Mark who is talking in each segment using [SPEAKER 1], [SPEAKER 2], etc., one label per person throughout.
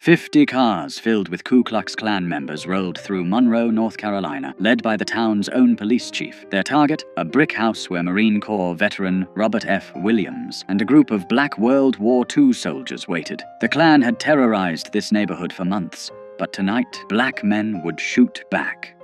[SPEAKER 1] 50 cars filled with Ku Klux Klan members rolled through Monroe, North Carolina, led by the town's own police chief. Their target, a brick house where Marine Corps veteran Robert F. Williams and a group of black World War II soldiers waited. The Klan had terrorized this neighborhood for months, but tonight, black men would shoot back.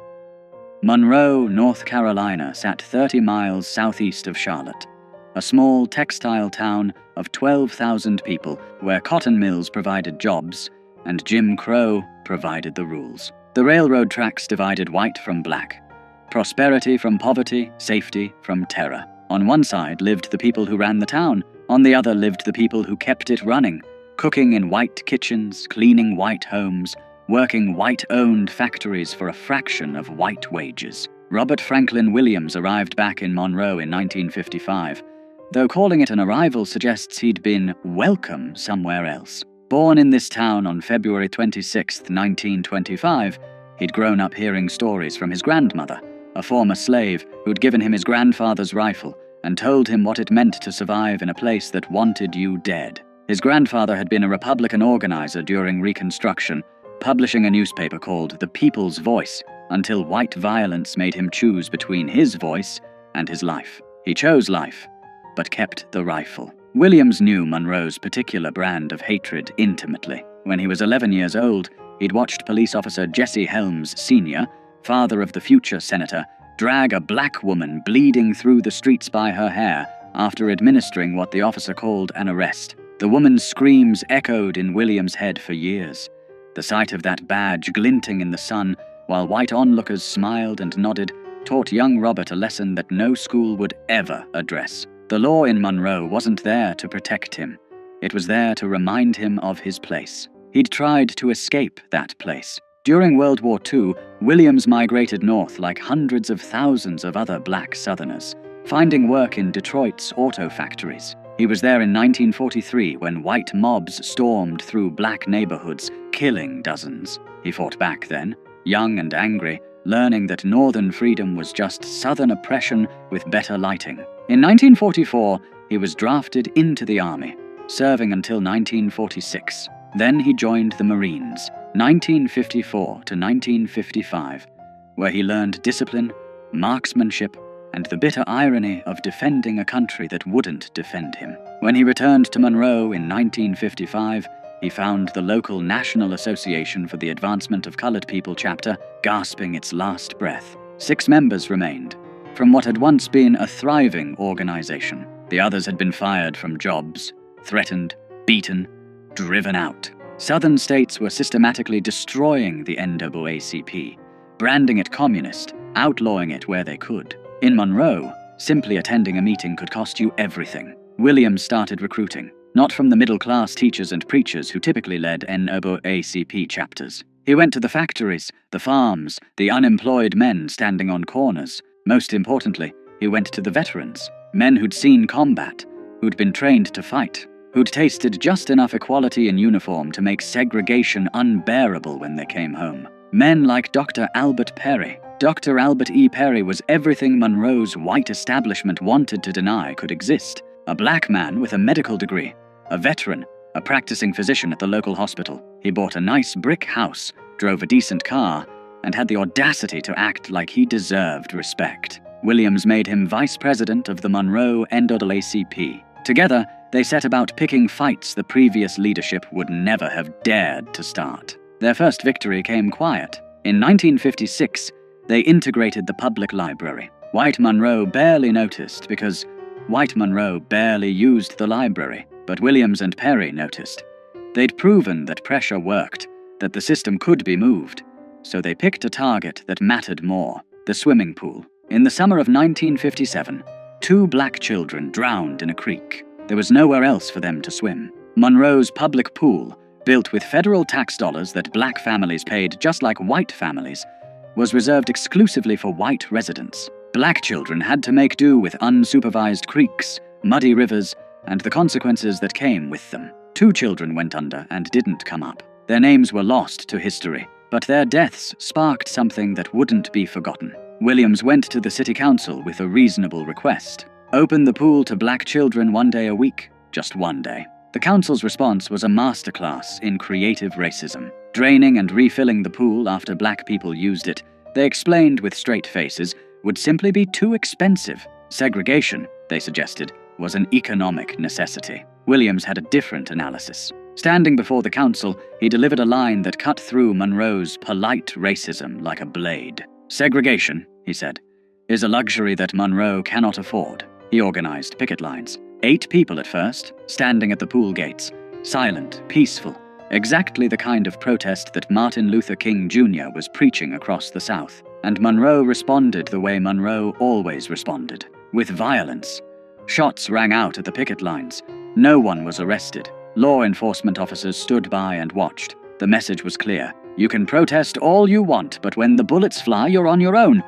[SPEAKER 1] Monroe, North Carolina sat 30 miles southeast of Charlotte, a small textile town of 12,000 people where cotton mills provided jobs and Jim Crow provided the rules. The railroad tracks divided white from black, prosperity from poverty, safety from terror. On one side lived the people who ran the town, on the other lived the people who kept it running, cooking in white kitchens, cleaning white homes, working white-owned factories for a fraction of white wages. Robert Franklin Williams arrived back in Monroe in 1955, though calling it an arrival suggests he'd been welcome somewhere else. Born in this town on February 26, 1925, he'd grown up hearing stories from his grandmother, a former slave who'd given him his grandfather's rifle and told him what it meant to survive in a place that wanted you dead. His grandfather had been a Republican organizer during Reconstruction, publishing a newspaper called The People's Voice, until white violence made him choose between his voice and his life. He chose life, but kept the rifle. Williams knew Monroe's particular brand of hatred intimately. When he was 11 years old, he'd watched police officer Jesse Helms Sr., father of the future senator, drag a black woman bleeding through the streets by her hair after administering what the officer called an arrest. The woman's screams echoed in Williams' head for years. The sight of that badge glinting in the sun while white onlookers smiled and nodded taught young Robert a lesson that no school would ever address. The law in Monroe wasn't there to protect him. It was there to remind him of his place. He'd tried to escape that place. During World War II, Williams migrated north like hundreds of thousands of other black Southerners, finding work in Detroit's auto factories. He was there in 1943 when white mobs stormed through black neighborhoods, killing dozens. He fought back then, young and angry, learning that Northern freedom was just Southern oppression with better lighting. In 1944, he was drafted into the Army, serving until 1946. Then he joined the Marines, 1954 to 1955, where he learned discipline, marksmanship, and the bitter irony of defending a country that wouldn't defend him. When he returned to Monroe in 1955, he found the local National Association for the Advancement of Colored People chapter gasping its last breath. 6 members remained, from what had once been a thriving organization. The others had been fired from jobs, threatened, beaten, driven out. Southern states were systematically destroying the NAACP, branding it communist, outlawing it where they could. In Monroe, simply attending a meeting could cost you everything. Williams started recruiting, not from the middle-class teachers and preachers who typically led NAACP chapters. He went to the factories, the farms, the unemployed men standing on corners. Most importantly, he went to the veterans, men who'd seen combat, who'd been trained to fight, who'd tasted just enough equality in uniform to make segregation unbearable when they came home. Men like Dr. Albert Perry. Dr. Albert E. Perry was everything Monroe's white establishment wanted to deny could exist. A black man with a medical degree, a veteran, a practicing physician at the local hospital. He bought a nice brick house, drove a decent car, and had the audacity to act like he deserved respect. Williams made him vice president of the Monroe NAACP. Together, they set about picking fights the previous leadership would never have dared to start. Their first victory came quiet. In 1956, they integrated the public library. White Monroe barely noticed because white Monroe barely used the library, but Williams and Perry noticed. They'd proven that pressure worked, that the system could be moved, so they picked a target that mattered more, the swimming pool. In the summer of 1957, 2 black children drowned in a creek. There was nowhere else for them to swim. Monroe's public pool, built with federal tax dollars that black families paid just like white families, was reserved exclusively for white residents. Black children had to make do with unsupervised creeks, muddy rivers, and the consequences that came with them. 2 children went under and didn't come up. Their names were lost to history, but their deaths sparked something that wouldn't be forgotten. Williams went to the city council with a reasonable request. Open the pool to black children 1 day a week, just 1 day. The council's response was a masterclass in creative racism. Draining and refilling the pool after black people used it, they explained with straight faces, would simply be too expensive. Segregation, they suggested, was an economic necessity. Williams had a different analysis. Standing before the council, he delivered a line that cut through Monroe's polite racism like a blade. "Segregation," he said, "is a luxury that Monroe cannot afford." He organized picket lines. 8 people at first, standing at the pool gates, silent, peaceful, exactly the kind of protest that Martin Luther King Jr. was preaching across the South. And Monroe responded the way Monroe always responded, with violence. Shots rang out at the picket lines. No one was arrested. Law enforcement officers stood by and watched. The message was clear. You can protest all you want, but when the bullets fly, you're on your own.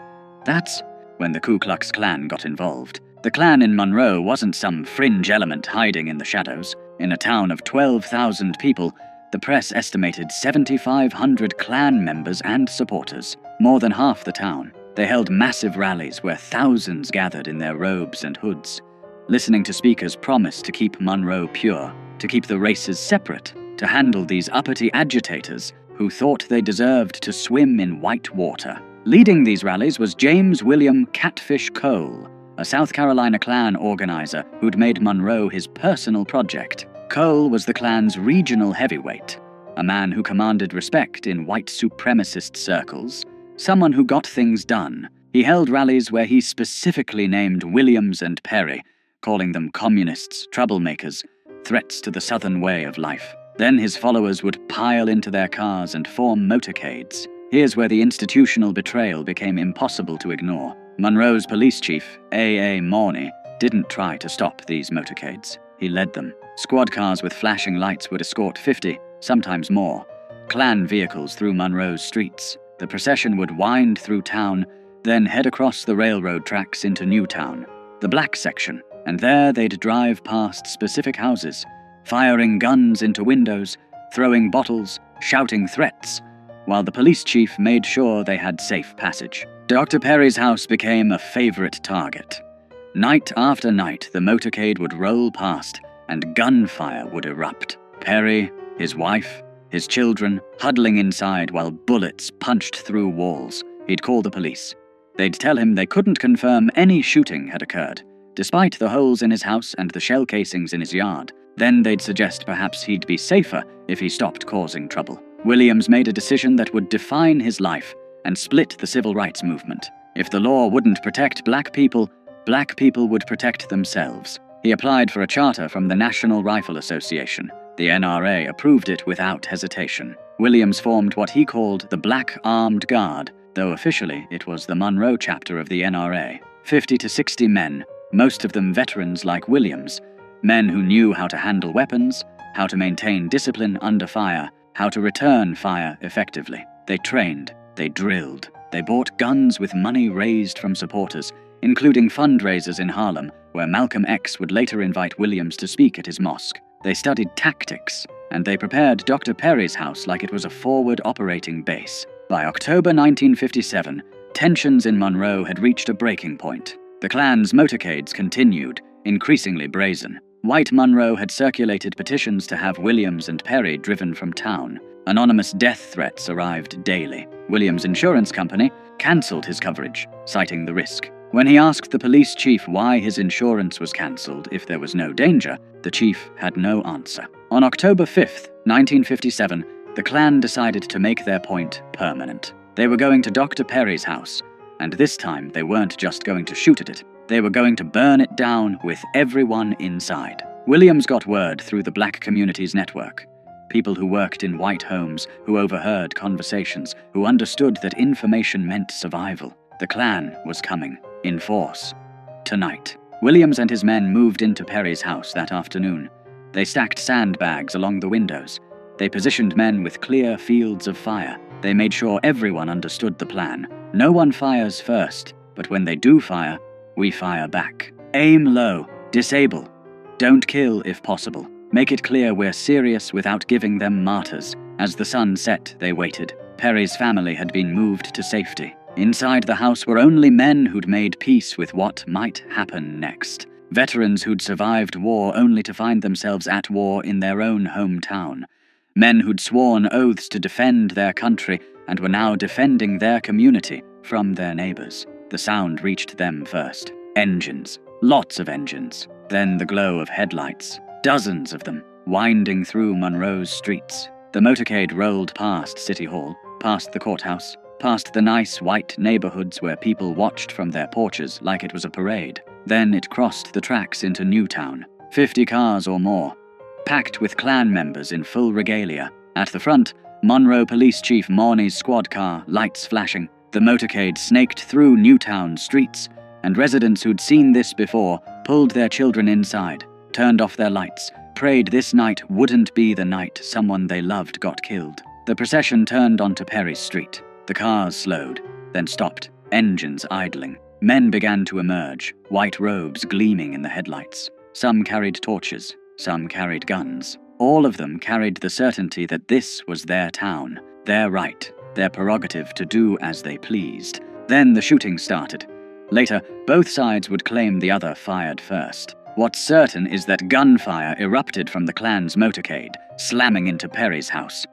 [SPEAKER 1] That's when the Ku Klux Klan got involved. The Klan in Monroe wasn't some fringe element hiding in the shadows. In a town of 12,000 people, the press estimated 7,500 Klan members and supporters, more than half the town. They held massive rallies where thousands gathered in their robes and hoods. Listening to speakers promised to keep Monroe pure, to keep the races separate, to handle these uppity agitators who thought they deserved to swim in white water. Leading these rallies was James William Catfish Cole, a South Carolina Klan organizer who'd made Monroe his personal project. Cole was the Klan's regional heavyweight, a man who commanded respect in white supremacist circles, someone who got things done. He held rallies where he specifically named Williams and Perry, calling them communists, troublemakers, threats to the Southern way of life. Then his followers would pile into their cars and form motorcades. Here's where the institutional betrayal became impossible to ignore. Monroe's police chief, A.A. Morney, didn't try to stop these motorcades. He led them. Squad cars with flashing lights would escort 50, sometimes more, Klan vehicles through Monroe's streets. The procession would wind through town, then head across the railroad tracks into Newtown, the black section, and there they'd drive past specific houses, firing guns into windows, throwing bottles, shouting threats, while the police chief made sure they had safe passage. Dr. Perry's house became a favorite target. Night after night, the motorcade would roll past, and gunfire would erupt. Perry, his wife, his children, huddling inside while bullets punched through walls. He'd call the police. They'd tell him they couldn't confirm any shooting had occurred, despite the holes in his house and the shell casings in his yard. Then they'd suggest perhaps he'd be safer if he stopped causing trouble. Williams made a decision that would define his life and split the civil rights movement. If the law wouldn't protect black people would protect themselves. He applied for a charter from the National Rifle Association. The NRA approved it without hesitation. Williams formed what he called the Black Armed Guard, though officially it was the Monroe chapter of the NRA. 50 to 60 men, most of them veterans like Williams, men who knew how to handle weapons, how to maintain discipline under fire, how to return fire effectively. They trained, they drilled, they bought guns with money raised from supporters, including fundraisers in Harlem, where Malcolm X would later invite Williams to speak at his mosque. They studied tactics, and they prepared Dr. Perry's house like it was a forward operating base. By October 1957, tensions in Monroe had reached a breaking point. The Klan's motorcades continued, increasingly brazen. White Monroe had circulated petitions to have Williams and Perry driven from town. Anonymous death threats arrived daily. Williams' insurance company cancelled his coverage, citing the risk. When he asked the police chief why his insurance was cancelled if there was no danger, the chief had no answer. On October 5th, 1957, the Klan decided to make their point permanent. They were going to Dr. Perry's house, and this time they weren't just going to shoot at it. They were going to burn it down with everyone inside. Williams got word through the black community's network. People who worked in white homes, who overheard conversations, who understood that information meant survival. The Klan was coming, in force. Tonight. Williams and his men moved into Perry's house that afternoon. They stacked sandbags along the windows. They positioned men with clear fields of fire. They made sure everyone understood the plan. No one fires first, but when they do fire, we fire back. Aim low. Disable. Don't kill if possible. Make it clear we're serious without giving them martyrs. As the sun set, they waited. Perry's family had been moved to safety. Inside the house were only men who'd made peace with what might happen next. Veterans who'd survived war only to find themselves at war in their own hometown. Men who'd sworn oaths to defend their country and were now defending their community from their neighbors. The sound reached them first. Engines. Lots of engines. Then the glow of headlights. Dozens of them, winding through Monroe's streets. The motorcade rolled past City Hall, past the courthouse, past the nice white neighborhoods where people watched from their porches like it was a parade. Then it crossed the tracks into Newtown. 50 cars or more, packed with Klan members in full regalia. At the front, Monroe Police Chief Morney's squad car, lights flashing. The motorcade snaked through Newtown streets, and residents who'd seen this before pulled their children inside, turned off their lights, prayed this night wouldn't be the night someone they loved got killed. The procession turned onto Perry Street. The cars slowed, then stopped, engines idling. Men began to emerge, white robes gleaming in the headlights. Some carried torches, some carried guns. All of them carried the certainty that this was their town, their right, their prerogative to do as they pleased. Then the shooting started. Later, both sides would claim the other fired first. What's certain is that gunfire erupted from the Klan's motorcade, slamming into Perry's house.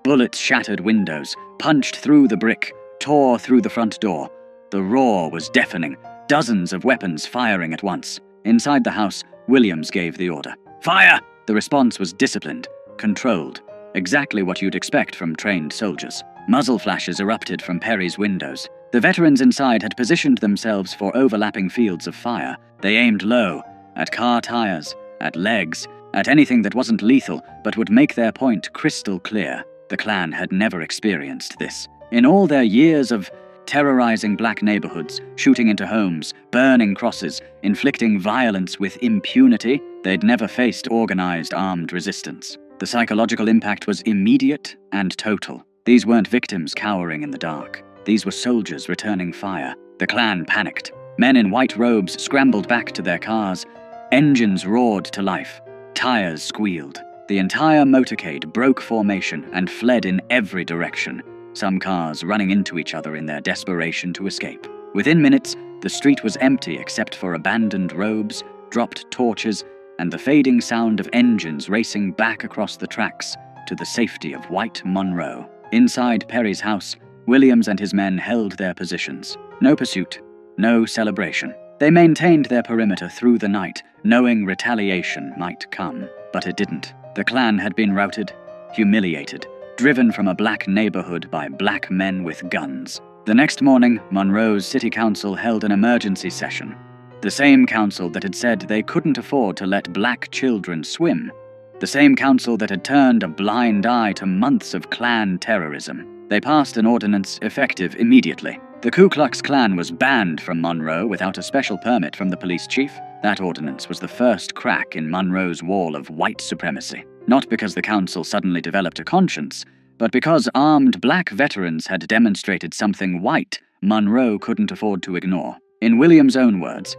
[SPEAKER 1] Bullets shattered windows, punched through the brick, tore through the front door. The roar was deafening, dozens of weapons firing at once. Inside the house, Williams gave the order. Fire! The response was disciplined, controlled, exactly what you'd expect from trained soldiers. Muzzle flashes erupted from Perry's windows. The veterans inside had positioned themselves for overlapping fields of fire. They aimed low, at car tires, at legs, at anything that wasn't lethal but would make their point crystal clear. The Klan had never experienced this. In all their years of terrorizing black neighborhoods, shooting into homes, burning crosses, inflicting violence with impunity, they'd never faced organized armed resistance. The psychological impact was immediate and total. These weren't victims cowering in the dark. These were soldiers returning fire. The Klan panicked. Men in white robes scrambled back to their cars. Engines roared to life. Tires squealed. The entire motorcade broke formation and fled in every direction, some cars running into each other in their desperation to escape. Within minutes, the street was empty except for abandoned robes, dropped torches, and the fading sound of engines racing back across the tracks to the safety of white Monroe. Inside Perry's house, Williams and his men held their positions. No pursuit, no celebration. They maintained their perimeter through the night, knowing retaliation might come. But it didn't. The Klan had been routed, humiliated, driven from a black neighborhood by black men with guns. The next morning, Monroe's city council held an emergency session. The same council that had said they couldn't afford to let black children swim. The same council that had turned a blind eye to months of Klan terrorism. They passed an ordinance effective immediately. The Ku Klux Klan was banned from Monroe without a special permit from the police chief. That ordinance was the first crack in Monroe's wall of white supremacy. Not because the council suddenly developed a conscience, but because armed black veterans had demonstrated something white Monroe couldn't afford to ignore. In Williams' own words,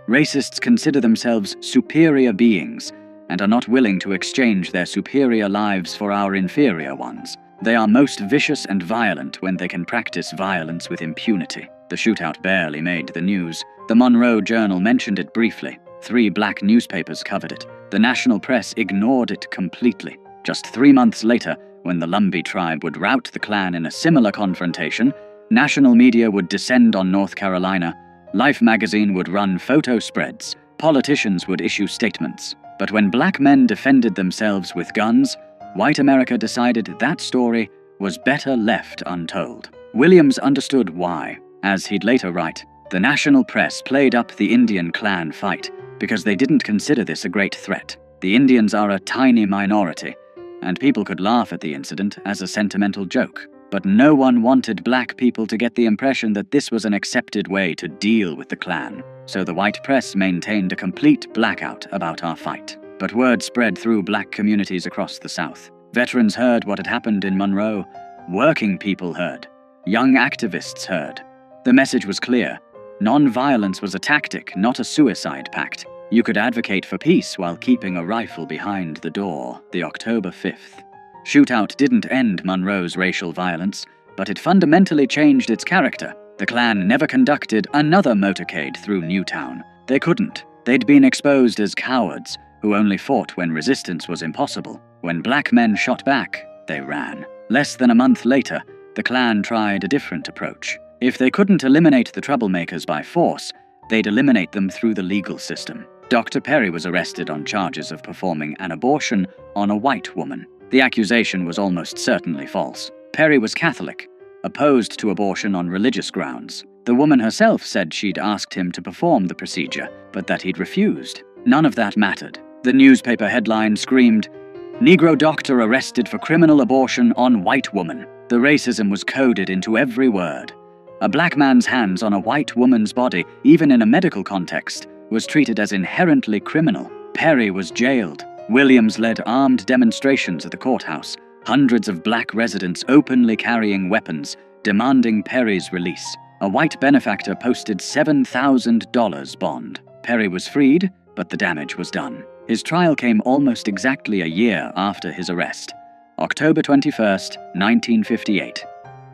[SPEAKER 1] racists consider themselves superior beings and are not willing to exchange their superior lives for our inferior ones. They are most vicious and violent when they can practice violence with impunity. The shootout barely made the news. The Monroe Journal mentioned it briefly. 3 black newspapers covered it. The national press ignored it completely. Just 3 months later, when the Lumbee tribe would rout the Klan in a similar confrontation, national media would descend on North Carolina, Life magazine would run photo spreads, politicians would issue statements. But when black men defended themselves with guns, white America decided that story was better left untold. Williams understood why. As he'd later write, the national press played up the Indian Klan fight because they didn't consider this a great threat. The Indians are a tiny minority, and people could laugh at the incident as a sentimental joke. But no one wanted black people to get the impression that this was an accepted way to deal with the Klan, so the white press maintained a complete blackout about our fight. But word spread through black communities across the South. Veterans heard what had happened in Monroe. Working people heard. Young activists heard. The message was clear. Nonviolence was a tactic, not a suicide pact. You could advocate for peace while keeping a rifle behind the door. The October 5th. Shootout didn't end Monroe's racial violence, but it fundamentally changed its character. The Klan never conducted another motorcade through Newtown. They couldn't. They'd been exposed as cowards who only fought when resistance was impossible. When black men shot back, they ran. Less than a month later, the Klan tried a different approach. If they couldn't eliminate the troublemakers by force, they'd eliminate them through the legal system. Dr. Perry was arrested on charges of performing an abortion on a white woman. The accusation was almost certainly false. Perry was Catholic, opposed to abortion on religious grounds. The woman herself said she'd asked him to perform the procedure, but that he'd refused. None of that mattered. The newspaper headline screamed, "Negro doctor arrested for criminal abortion on white woman." The racism was coded into every word. A black man's hands on a white woman's body, even in a medical context, was treated as inherently criminal. Perry was jailed. Williams led armed demonstrations at the courthouse, hundreds of black residents openly carrying weapons, demanding Perry's release. A white benefactor posted $7,000 bond. Perry was freed, but the damage was done. His trial came almost exactly a year after his arrest, October 21st, 1958.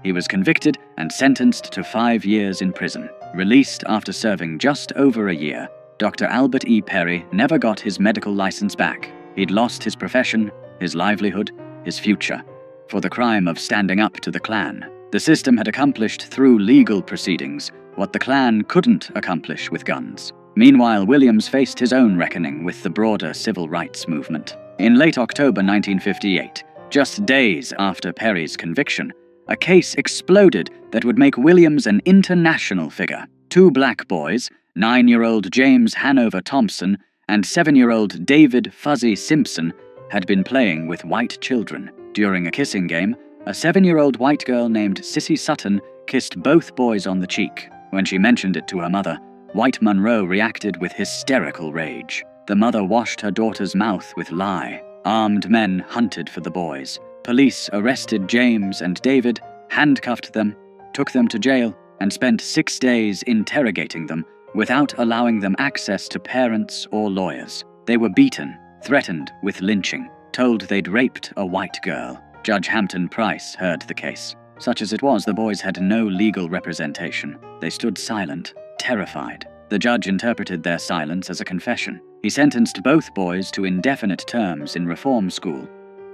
[SPEAKER 1] He was convicted and sentenced to 5 years in prison. Released after serving just over a year, Dr. Albert E. Perry never got his medical license back. He'd lost his profession, his livelihood, his future, for the crime of standing up to the Klan. The system had accomplished through legal proceedings what the Klan couldn't accomplish with guns. Meanwhile, Williams faced his own reckoning with the broader civil rights movement. In late October 1958, just days after Perry's conviction, a case exploded that would make Williams an international figure. 2 black boys, 9-year-old James Hanover Thompson and 7-year-old David Fuzzy Simpson, had been playing with white children. During a kissing game, a 7-year-old white girl named Sissy Sutton kissed both boys on the cheek. When she mentioned it to her mother, white Monroe reacted with hysterical rage. The mother washed her daughter's mouth with lye. Armed men hunted for the boys. Police arrested James and David, handcuffed them, took them to jail, and spent 6 days interrogating them without allowing them access to parents or lawyers. They were beaten, threatened with lynching, told they'd raped a white girl. Judge Hampton Price heard the case. Such as it was, the boys had no legal representation. They stood silent, terrified. The judge interpreted their silence as a confession. He sentenced both boys to indefinite terms in reform school,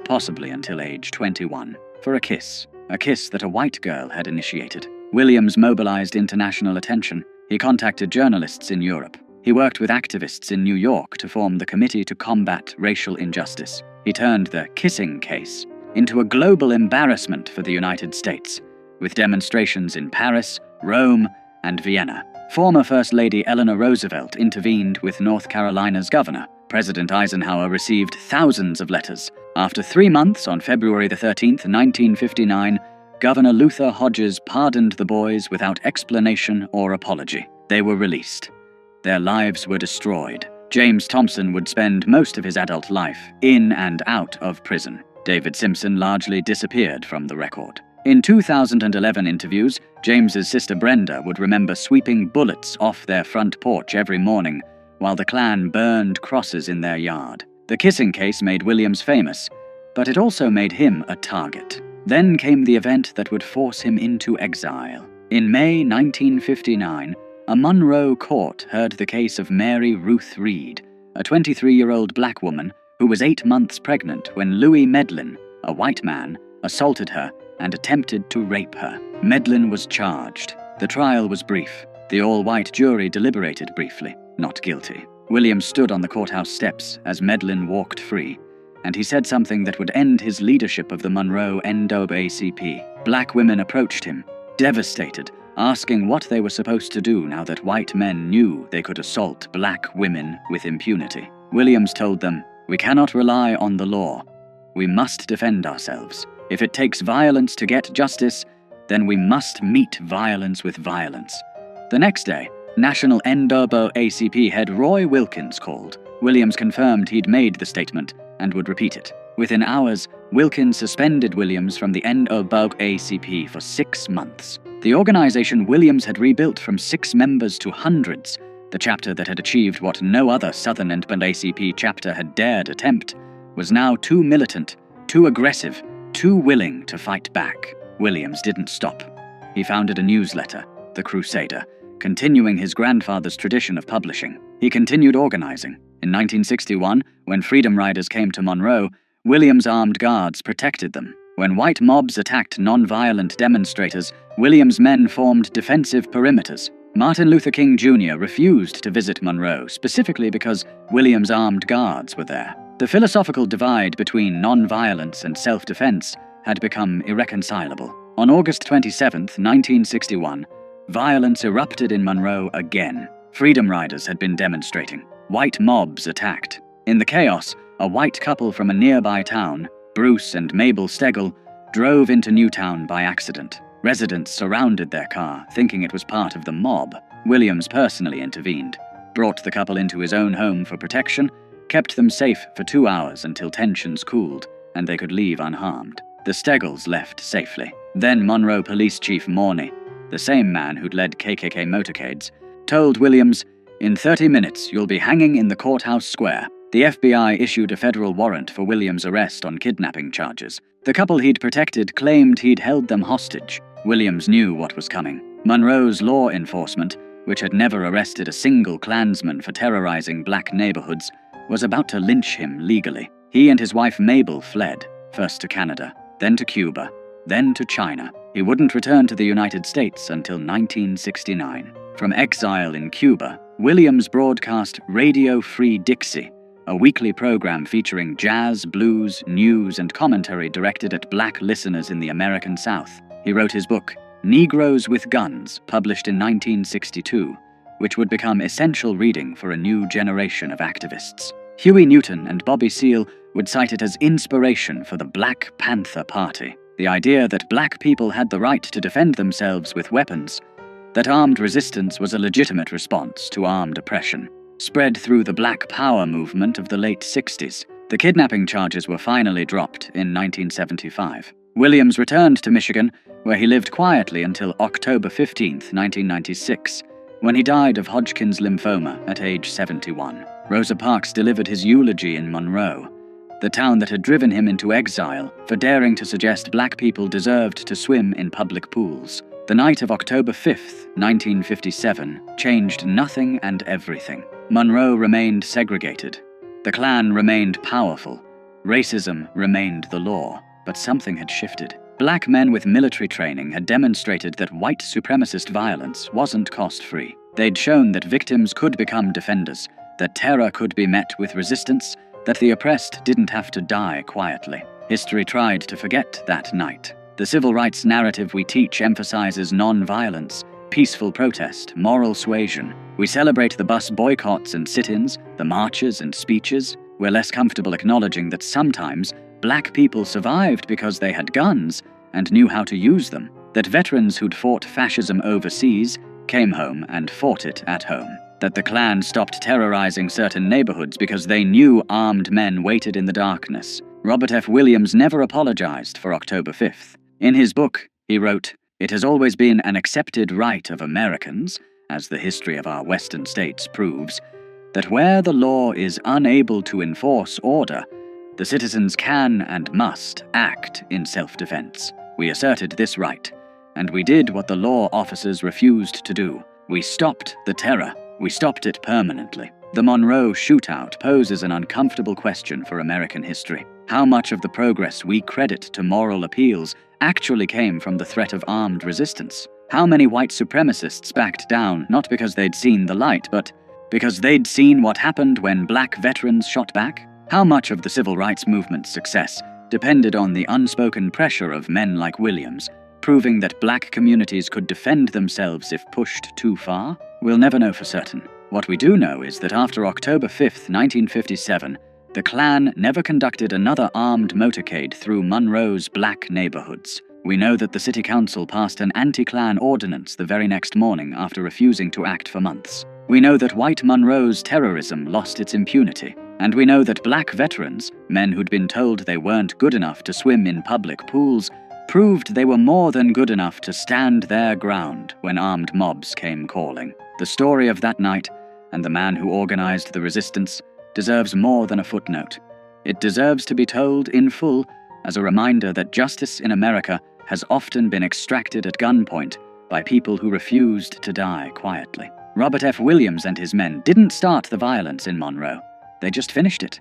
[SPEAKER 1] possibly until age 21, for a kiss that a white girl had initiated. Williams mobilized international attention. He contacted journalists in Europe. He worked with activists in New York to form the Committee to Combat Racial Injustice. He turned the kissing case into a global embarrassment for the United States, with demonstrations in Paris, Rome, and Vienna. Former First Lady Eleanor Roosevelt intervened with North Carolina's governor. President Eisenhower received thousands of letters. After 3 months, on February 13th, 1959, Governor Luther Hodges pardoned the boys without explanation or apology. They were released. Their lives were destroyed. James Thompson would spend most of his adult life in and out of prison. David Simpson largely disappeared from the record. In 2011 interviews, James's sister Brenda would remember sweeping bullets off their front porch every morning while the Klan burned crosses in their yard. The kissing case made Williams famous, but it also made him a target. Then came the event that would force him into exile. In May 1959, a Monroe court heard the case of Mary Ruth Reed, a 23-year-old black woman who was 8 months pregnant when Louis Medlin, a white man, assaulted her and attempted to rape her. Medlin was charged. The trial was brief. The all-white jury deliberated briefly, not guilty. Williams stood on the courthouse steps as Medlin walked free, and he said something that would end his leadership of the Monroe NAACP. Black women approached him, devastated, asking what they were supposed to do now that white men knew they could assault black women with impunity. Williams told them, "We cannot rely on the law. We must defend ourselves. If it takes violence to get justice, then we must meet violence with violence." The next day, National NAACP head Roy Wilkins called. Williams confirmed he'd made the statement and would repeat it. Within hours, Wilkins suspended Williams from the NAACP for 6 months. The organization Williams had rebuilt from 6 members to hundreds, the chapter that had achieved what no other Southern NAACP chapter had dared attempt, was now too militant, too aggressive, too willing to fight back. Williams didn't stop. He founded a newsletter, The Crusader, continuing his grandfather's tradition of publishing. He continued organizing. In 1961, when Freedom Riders came to Monroe, Williams' armed guards protected them. When white mobs attacked nonviolent demonstrators, Williams' men formed defensive perimeters. Martin Luther King Jr. refused to visit Monroe, specifically because Williams' armed guards were there. The philosophical divide between nonviolence and self-defense had become irreconcilable. On August 27, 1961, violence erupted in Monroe again. Freedom Riders had been demonstrating. White mobs attacked. In the chaos, a white couple from a nearby town, Bruce and Mabel Stegall, drove into Newtown by accident. Residents surrounded their car, thinking it was part of the mob. Williams personally intervened, brought the couple into his own home for protection, kept them safe for 2 hours until tensions cooled, and they could leave unharmed. The Steggalls left safely. Then Monroe Police Chief Morney, the same man who'd led KKK motorcades, told Williams, "In 30 minutes, you'll be hanging in the courthouse square." The FBI issued a federal warrant for Williams' arrest on kidnapping charges. The couple he'd protected claimed he'd held them hostage. Williams knew what was coming. Monroe's law enforcement, which had never arrested a single Klansman for terrorizing black neighborhoods, was about to lynch him legally. He and his wife Mabel fled, first to Canada, then to Cuba, then to China. He wouldn't return to the United States until 1969. From exile in Cuba, Williams broadcast Radio Free Dixie, a weekly program featuring jazz, blues, news, and commentary directed at black listeners in the American South. He wrote his book, Negroes with Guns, published in 1962, which would become essential reading for a new generation of activists. Huey Newton and Bobby Seale would cite it as inspiration for the Black Panther Party, the idea that black people had the right to defend themselves with weapons, that armed resistance was a legitimate response to armed oppression. Spread through the Black Power movement of the late 60s, the kidnapping charges were finally dropped in 1975. Williams returned to Michigan, where he lived quietly until October 15, 1996, when he died of Hodgkin's lymphoma at age 71. Rosa Parks delivered his eulogy in Monroe, the town that had driven him into exile for daring to suggest black people deserved to swim in public pools. The night of October 5, 1957, changed nothing and everything. Monroe remained segregated. The Klan remained powerful. Racism remained the law. But something had shifted. Black men with military training had demonstrated that white supremacist violence wasn't cost-free. They'd shown that victims could become defenders, that terror could be met with resistance, that the oppressed didn't have to die quietly. History tried to forget that night. The civil rights narrative we teach emphasizes non-violence, peaceful protest, moral suasion. We celebrate the bus boycotts and sit-ins, the marches and speeches. We're less comfortable acknowledging that sometimes black people survived because they had guns and knew how to use them, that veterans who'd fought fascism overseas came home and fought it at home, that the Klan stopped terrorizing certain neighborhoods because they knew armed men waited in the darkness. Robert F. Williams never apologized for October 5th. In his book, he wrote, "It has always been an accepted right of Americans, as the history of our western states proves, that where the law is unable to enforce order, the citizens can and must act in self-defense. We asserted this right, and we did what the law officers refused to do. We stopped the terror. We stopped it permanently." The Monroe shootout poses an uncomfortable question for American history. How much of the progress we credit to moral appeals actually came from the threat of armed resistance? How many white supremacists backed down not because they'd seen the light, but because they'd seen what happened when black veterans shot back? How much of the civil rights movement's success depended on the unspoken pressure of men like Williams, proving that black communities could defend themselves if pushed too far? We'll never know for certain. What we do know is that after October 5, 1957, the Klan never conducted another armed motorcade through Monroe's black neighborhoods. We know that the city council passed an anti-Klan ordinance the very next morning after refusing to act for months. We know that white Monroe's terrorism lost its impunity. And we know that black veterans, men who'd been told they weren't good enough to swim in public pools, proved they were more than good enough to stand their ground when armed mobs came calling. The story of that night, and the man who organized the resistance, deserves more than a footnote. It deserves to be told in full as a reminder that justice in America has often been extracted at gunpoint by people who refused to die quietly. Robert F. Williams and his men didn't start the violence in Monroe. They just finished it.